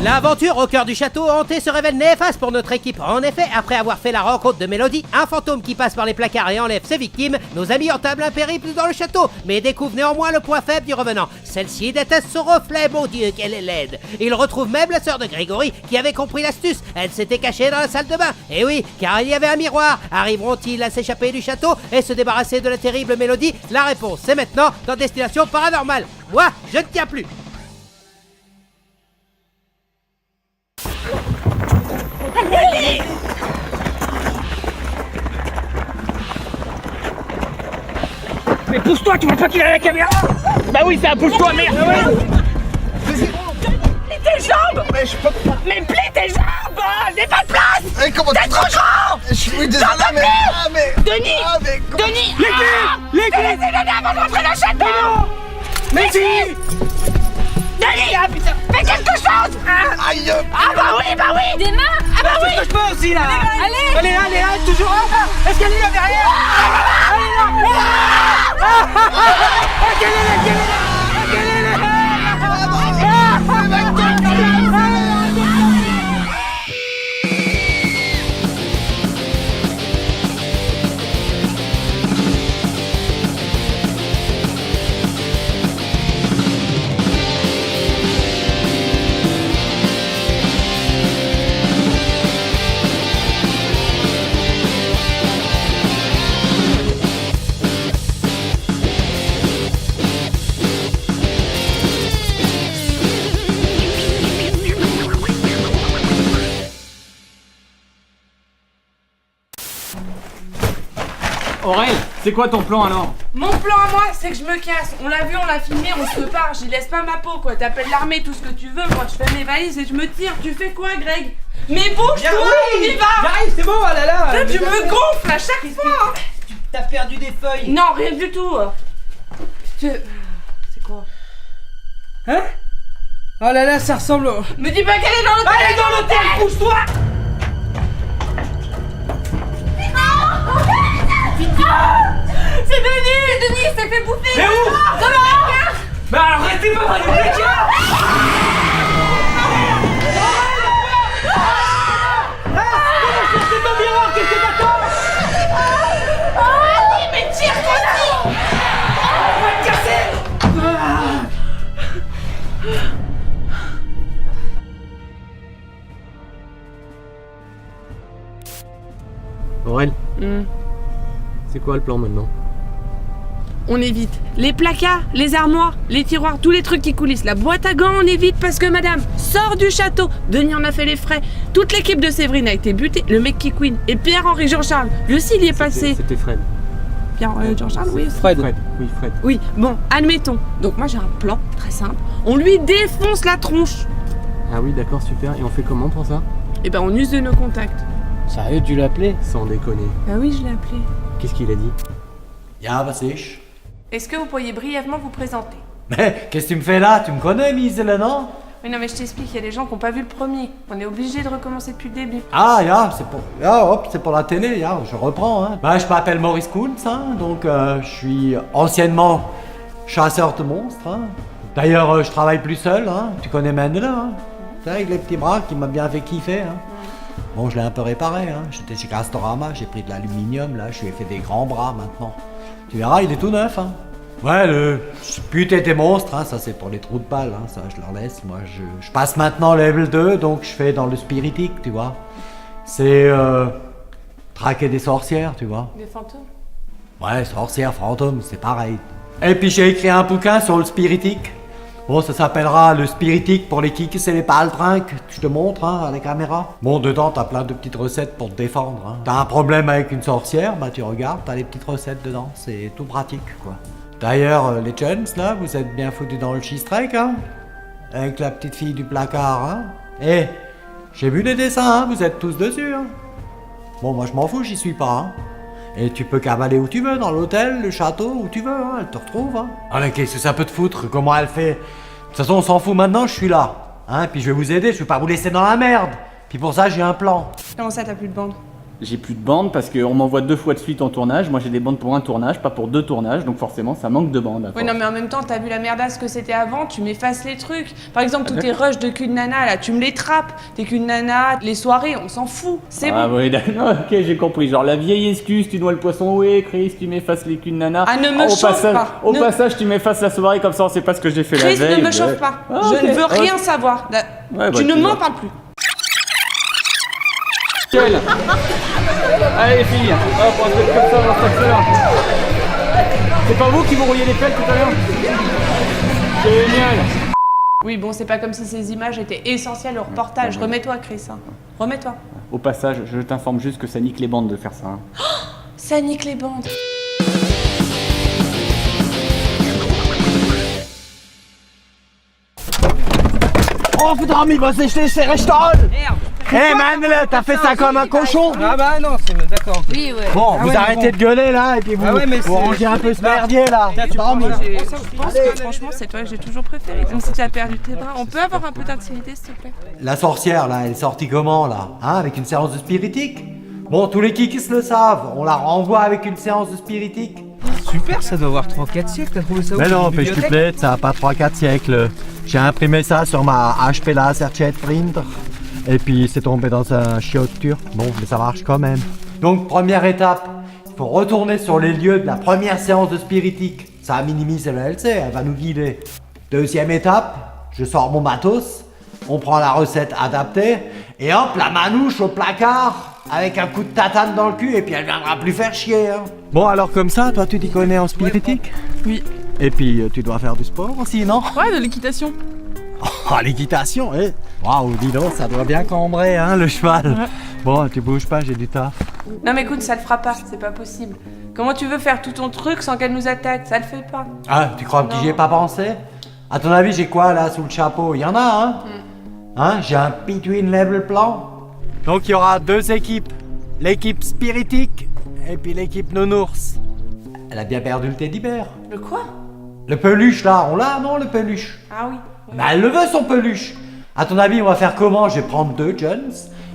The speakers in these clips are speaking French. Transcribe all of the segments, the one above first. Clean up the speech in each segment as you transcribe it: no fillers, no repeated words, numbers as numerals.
L'aventure au cœur du château hanté se révèle néfaste pour notre équipe. En effet, après avoir fait la rencontre de Mélodie, un fantôme qui passe par les placards et enlève ses victimes, nos amis entament un périple dans le château, mais découvrent néanmoins le point faible du revenant. Celle-ci déteste son reflet, mon Dieu, qu'elle est laide. Ils retrouvent même la sœur de Grégory qui avait compris l'astuce. Elle s'était cachée dans la salle de bain. Et oui, car il y avait un miroir. Arriveront-ils à s'échapper du château et se débarrasser de la terrible Mélodie? La réponse, c'est maintenant dans Destination Paranormale. Moi, je ne tiens plus. Mais pousse-toi, tu vois pas qu'il a la caméra? Bah oui, ça, pousse-toi, merde! Plie tes jambes! Mais je peux pas! Mais plie tes jambes! J'ai pas de place! Mais comment T'es trop grand! Je suis désolé, J'en peux plus! Denis! Ah, mais comment... Denis! Les clés! Les T'as clés! laissé Denis avant de rentrer dans le château! Mais si! Denis! Ah putain! Fais quelque chose! Aïe! Ah bah oui! Des mains! Ah bah oui! Je peux aussi, là! Allez! Allez, toujours là! Est-ce qu'elle est là derrière? Elle est là! Qu'elle est là! Aurel, c'est quoi ton plan alors? Mon plan à moi, c'est que je me casse. On l'a vu, on l'a filmé, on se part. J'y laisse pas ma peau, quoi. T'appelles l'armée, tout ce que tu veux. Moi, je fais mes valises et je me tire. Tu fais quoi, Greg? Mais bouge-toi, on y va! J'arrive, c'est bon, oh là là! Là, tu me gonfles à chaque fois! T'as perdu des feuilles! Non, rien du tout. C'est quoi? Hein? Oh là là, ça ressemble au... Me dis pas qu'elle est dans l'hôtel! Elle est dans l'hôtel, pousse-toi! C'est Denis! C'est Denis, il s'est fait bouffer! Mais où? Dans le placard! Bah alors restez pas dans les placard! C'est ton miroir, qu'est-ce que t'attends? Allez, mais tire-toi là! On va te casser! Aurel, c'est quoi le plan maintenant? On évite les placards, les armoires, les tiroirs, tous les trucs qui coulissent. La boîte à gants, on évite parce que madame sort du château. Denis en a fait les frais. Toute l'équipe de Séverine a été butée. Le mec qui queen et Pierre-Henri Jean-Charles. Lui aussi, il y est passé. C'était Fred. Pierre-Henri Jean-Charles, oui. Fred. Oui, Fred. Oui, bon, admettons. Donc moi, j'ai un plan très simple. On lui défonce la tronche. Ah oui, d'accord, super. Et on fait comment pour ça? Et ben, on use de nos contacts. Sérieux, tu l'as appelé? Sans déconner. Ah oui, je l'ai appelé. Qu'est-ce qu'il a dit? Ja, was ist? Est-ce que vous pourriez brièvement vous présenter? Mais qu'est-ce que tu me fais là? Tu me connais, Misela, non? Oui, non, mais je t'explique, il y a des gens qui n'ont pas vu le premier. On est obligé de recommencer depuis le début. Ah, ja, c'est pour la télé, ja, je reprends, hein. Bah, je m'appelle Maurice Kuntz, hein, donc je suis anciennement chasseur de monstres, hein. D'ailleurs, je travaille plus seul, hein. Tu connais Mendele, hein? C'est avec les petits bras qui m'a bien fait kiffer, hein. Bon, je l'ai un peu réparé, hein. J'étais chez Castorama, j'ai pris de l'aluminium, là, je lui ai fait des grands bras maintenant. Tu verras, il est tout neuf, hein. Ouais, le putain des monstres, hein, ça c'est pour les trous de balle, hein, ça je leur laisse. Moi, je passe maintenant level 2, donc je fais dans le spiritique, tu vois. C'est traquer des sorcières, tu vois. Des fantômes? Ouais, sorcières, fantômes, c'est pareil. Et puis j'ai écrit un bouquin sur le spiritique. Bon, ça s'appellera le spiritique pour les kicks et les paltrinques. Je te montre, hein, à la caméra. Bon, dedans, t'as plein de petites recettes pour te défendre, hein. T'as un problème avec une sorcière, bah tu regardes, t'as les petites recettes dedans. C'est tout pratique, quoi. D'ailleurs, les jeunes, là, vous êtes bien foutus dans le cheese-trek, hein? Avec la petite fille du placard, hein? Eh, j'ai vu les dessins, hein, vous êtes tous dessus, hein? Bon, moi je m'en fous, j'y suis pas, hein? Et tu peux cavaler où tu veux, dans l'hôtel, le château, où tu veux, hein, elle te retrouve, hein. Ah mais qu'est-ce que ça peut te foutre, comment elle fait? De toute façon, on s'en fout maintenant, je suis là, hein, puis je vais vous aider, je vais pas vous laisser dans la merde. Puis pour ça, j'ai un plan. Comment ça, t'as plus de bande? J'ai plus de bandes parce qu'on m'envoie 2 fois de suite en tournage. Moi j'ai des bandes pour un tournage, pas pour 2 tournages, donc forcément ça manque de bandes. Oui, non, mais en même temps, t'as vu la merdasse que c'était avant, tu m'effaces les trucs. Par exemple, tous tes rushs de cul de nana, là, tu me les trappes. Tes cul de nana, les soirées, on s'en fout. C'est Ah bon. oui, d'accord, ok, j'ai compris. Genre la vieille excuse, tu noies le poisson, oui, Chris, tu m'effaces les culs de nana. Ah, ne me chauffe pas. Au passage, tu m'effaces la soirée, comme ça on sait pas ce que j'ai fait Chris, la veille. ne me chauffe pas. Ah, Je ok, ne veux ok. rien savoir. Là, Ouais, bah, tu ne tu m'en vois. parles plus. Nickel. Allez les filles, hop, on se met comme ça, on s'accélère. C'est pas vous qui vous rouillez les pelles tout à l'heure? Génial. Oui, bon, c'est pas comme si ces images étaient essentielles au reportage. Remets-toi, Chris. Hein. Remets-toi. Au passage, je t'informe juste que ça nique les bandes de faire ça. Hein. Ça nique les bandes. Oh putain, mais il va sécher ses restaurants. Merde. Eh man, là, t'as fait ça comme un cochon. Ah bah non, c'est d'accord. Oui, ouais. Bon, Ah vous ouais, arrêtez mais de gueuler là et puis vous, Ah ouais, mais vous c'est- rangez un peu ce merdier là. tu prends Dormi. Je pense que franchement, c'est toi que j'ai toujours préféré. Même si tu as perdu tes bras, on peut avoir un peu d'intimité, s'il te plaît. La sorcière, là, elle est sortie comment, là? Hein, avec une séance de spiritique? Bon, tous les kikis le savent, on la renvoie avec une séance de spiritique. Super, ça doit avoir 3-4 siècles, t'as trouvé ça où? Mais non, Dans une pêche tu bibliothèque plaide, ça a pas 3-4 siècles. J'ai imprimé ça sur ma HP Laserjet Printer. Et puis c'est tombé dans un chiotte turc. Bon, mais ça marche quand même. Donc, première étape, il faut retourner sur les lieux de la première séance de spiritique. Ça minimise la LC, elle va nous guider. Deuxième étape, je sors mon matos, on prend la recette adaptée, et hop, la manouche au placard, avec un coup de tatane dans le cul, et puis elle viendra plus faire chier. Hein. Bon, alors comme ça, toi tu t'y connais en spiritique? Oui. Et puis tu dois faire du sport aussi, non? Ouais, de l'équitation. Oh, l'équitation, eh! Waouh, dis donc, ça doit bien cambrer, hein, le cheval. Ouais. Bon, tu bouges pas, j'ai du taf. Non, mais écoute, ça le fera pas, c'est pas possible. Comment tu veux faire tout ton truc sans qu'elle nous attaque? Ça le fait pas. Ah, tu crois que Non. j'y ai pas pensé? À ton avis, j'ai quoi là sous le chapeau? Il y en a, hein? Hein? J'ai un between level plan. Donc il y aura 2 équipes. L'équipe spiritique et puis l'équipe nounours. Elle a bien perdu le teddy bear. Le quoi? Le peluche là, on l'a, non, le peluche? Ah oui. Bah, elle le veut son peluche. À ton avis, on va faire comment? Je vais prendre 2 jeunes.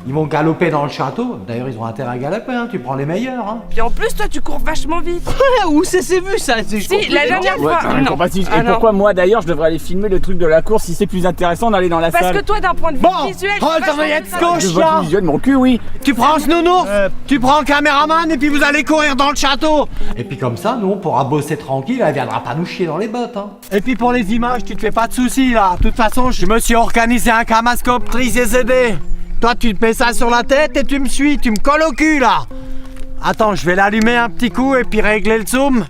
Ils vont galoper dans le château. D'ailleurs, ils ont intérêt à galoper, hein. Tu prends les meilleurs, hein. Puis en plus, toi, tu cours vachement vite. Où c'est vu ça? C'est Si, la dernière fois. Ouais, non. Et Alors, pourquoi moi d'ailleurs je devrais aller filmer le truc de la course si c'est plus intéressant d'aller dans la Parce salle? que toi, d'un point de vue Bon, visuel. prends c'est ton vachement oreillette plus gauche, Je vois chien. visuel, mon cul, oui. Tu prends ce nounours, tu prends le caméraman et puis vous allez courir dans le château. Et puis comme ça, nous, on pourra bosser tranquille. Elle viendra pas nous chier dans les bottes, hein. Et puis pour les images, tu te fais pas de soucis là. De toute façon, je me suis organisé un camascope tri-ZD. Toi, tu te mets ça sur la tête et tu me suis, tu me colles au cul là. Attends, je vais l'allumer un petit coup et puis régler le zoom.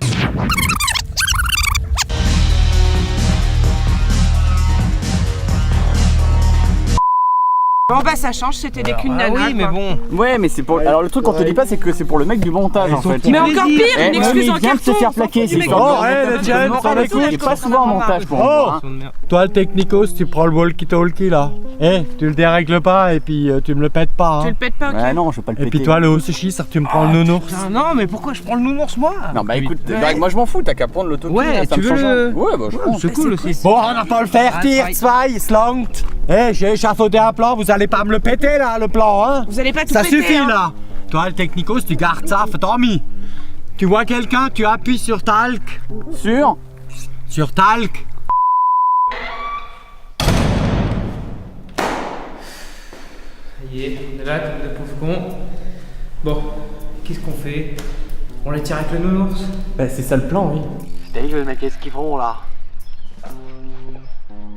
Bon, bah, ça change, c'était des culs de Ah nana. oui, mais quoi. bon. Ouais, mais c'est pour. Alors le truc qu'on te dit pas, c'est que c'est pour le mec du montage en fait. Mais encore pire, Eh, une excuse mais en il vient de se carton. faire plaquer, c'est Mais ça. Oh, hey, les jeunes, on écoute. Il est pas souvent en montage pour moi. hein. Toi, le technicos, tu prends le walkie-talkie là. Eh, tu le dérègles pas et puis tu me le pètes pas. Tu Hein. le pètes pas, ok? Ouais, non, je veux pas le Et péter. puis toi, le sushi, ça, tu me prends le nounours. Putain, non, mais pourquoi je prends le nounours moi? Non, bah écoute, Ouais. bah, moi je m'en fous, t'as qu'à prendre le token. Ouais, là, ça tu me veux change le- rien. Ouais, bah je prends. C'est cool aussi. Bon, on va pas le faire, Ah, tir, ça zwei, slangt. Eh, j'ai échafaudé un plan, vous allez pas me le péter là, le plan, hein. Vous allez pas tout Ça péter, suffit hein. là. Toi, le technicos, tu gardes ça, fais Tommy. Tu vois quelqu'un, tu appuies sur talc. Sûr? Sur talc. Ça y est, on est là comme de pauvres cons. Bon, qu'est-ce qu'on fait? On les tire avec le nounours? Bah c'est ça le plan, oui. Stagel, mais qu'est-ce qu'ils font là?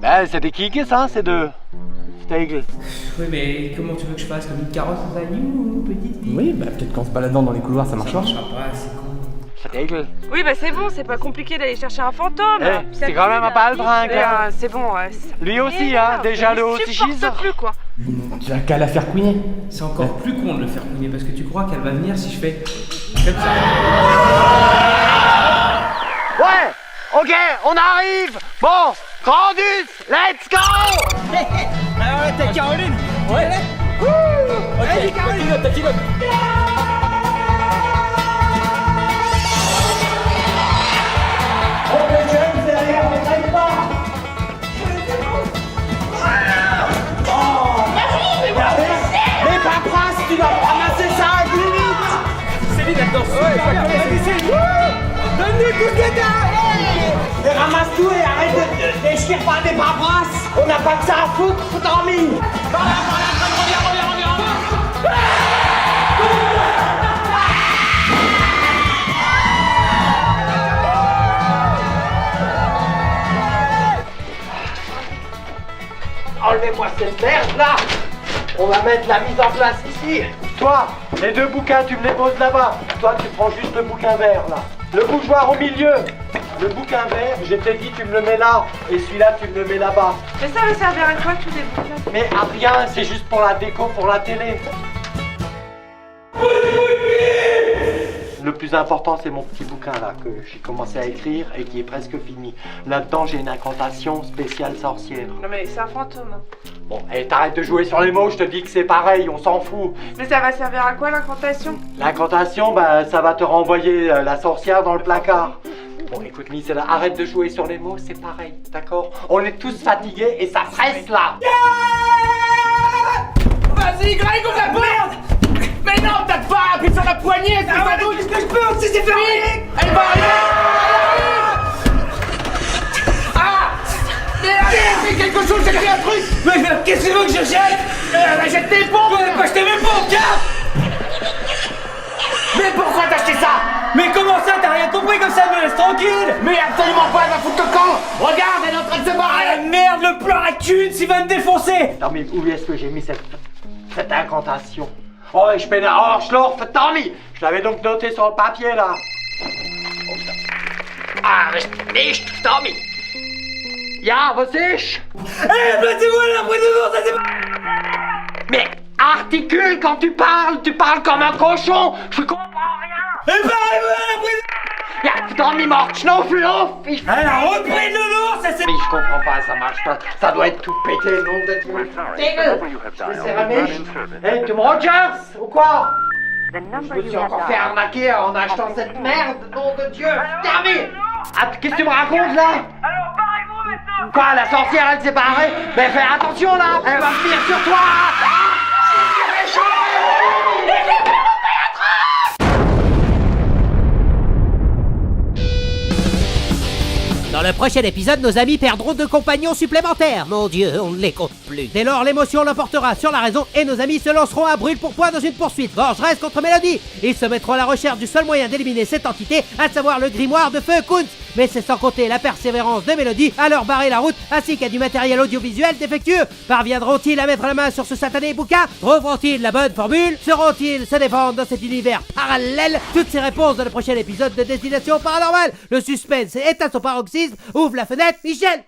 Ben, c'est des kikis, hein, ces deux. Stagel. Oui, mais comment tu veux que je fasse? Comme une carotte dans un you, petite fille? Oui, bah peut-être qu'en se baladant dans les couloirs ça Ça marchera. marchera pas, c'est con. Stagel. Oui, bah c'est bon, c'est pas compliqué d'aller chercher un fantôme. Eh, c'est quand même un baldringue, hein. C'est bon, Lui aussi, hein, déjà le haut Je supporte plus, quoi. Tu as qu'à la faire couiner. C'est encore plus con de le faire couiner parce que tu crois qu'elle va venir si je fais comme ça. Ouais, ok, on arrive. Bon, Grandus, let's go. Alors là, t'as Caroline! Ouais. Ok, t'as Mais paperasse, tu dois ramasser ça avec lui. Et ramasse tout et arrête de déchirer pas des paperasses. On n'a pas que ça à foutre, Tommy. Enlevez-moi cette merde là. On va mettre la mise en place ici. Toi, les deux bouquins, tu me les poses là-bas. Toi, tu prends juste le bouquin vert là. Le bougeoir au milieu. Le bouquin vert, je t'ai dit, tu me le mets là. Et celui-là, tu me le mets là-bas. Mais ça va servir à quoi tous les bouquins? Mais à rien, c'est juste pour la déco, pour la télé. Le plus important, c'est mon petit bouquin là que j'ai commencé à écrire et qui est presque fini. Là-dedans, j'ai une incantation spéciale sorcière. Non mais c'est un fantôme. Bon, et t'arrêtes de jouer sur les mots, je te dis que c'est pareil, on s'en fout. Mais ça va servir à quoi l'incantation? L'incantation, bah, ça va te renvoyer la sorcière dans le placard. Bon, écoute, Micella, arrête de jouer sur les mots, c'est pareil, d'accord? On est tous fatigués et ça stresse là. Vas-y, Greg, on la merde. Mais non, t'as pas appuyé sur la poignée, c'est pas tout. Qu'est-ce que je peux? C'est fermé. Elle va arriver. Ah! Mais fais quelque chose, j'ai fait un truc. Mais qu'est-ce que tu veux que je jette? Jette tes pompes. Je vais pas acheter mes pompes, tiens. Mais pourquoi t'as acheté ça? Mais comment ça, t'as rien compris comme ça, me laisse tranquille? Mais absolument pas, elle va foutre le camp. Regarde, elle est en train de se barrer. Ah merde, le plan à thune, il va me défoncer. Non mais où est-ce que j'ai mis cette incantation? Oh, ich bin ein Arschloch, Tommy! Je l'avais donc noté sur le papier là. Oh, putain. Ah, nicht, Tommy! Ja, was ist? Eh, placez-moi là, après de ça c'est pas... Mais articule quand tu parles comme un cochon! Je comprends rien! Eh ben, après... Ja, Tommy macht Schnuffel! Elle a repris de l'ours, ça c'est... Mais je comprends pas, ça marche pas. Ça doit être tout pété, nom de Dieu. Dégel! C'est Ramiche? Hey, Tom Rogers? Ou quoi? Je me suis encore fait arnaquer en achetant cette merde, nom de Dieu! Terminé! Ah, qu'est-ce que tu me racontes là? Alors, barrez-vous maintenant. Quoi, la sorcière elle s'est barrée? Mais fais attention là! Elle va venir sur toi! Dans le prochain épisode, nos amis perdront 2 compagnons supplémentaires. Mon Dieu, on ne les compte plus. Dès lors, l'émotion l'emportera sur la raison et nos amis se lanceront à brûle pour point dans une poursuite vengeresse contre Mélodie. Ils se mettront à la recherche du seul moyen d'éliminer cette entité, à savoir le grimoire de feu Kunz. Mais c'est sans compter la persévérance de Mélodie à leur barrer la route, ainsi qu'à du matériel audiovisuel défectueux. Parviendront-ils à mettre la main sur ce satané bouquin? Trouveront-ils la bonne formule? Sauront-ils se défendre dans cet univers parallèle? Toutes ces réponses dans le prochain épisode de Destination Paranormale. Le suspense est à son paroxysme. Ouvre la fenêtre, Michel!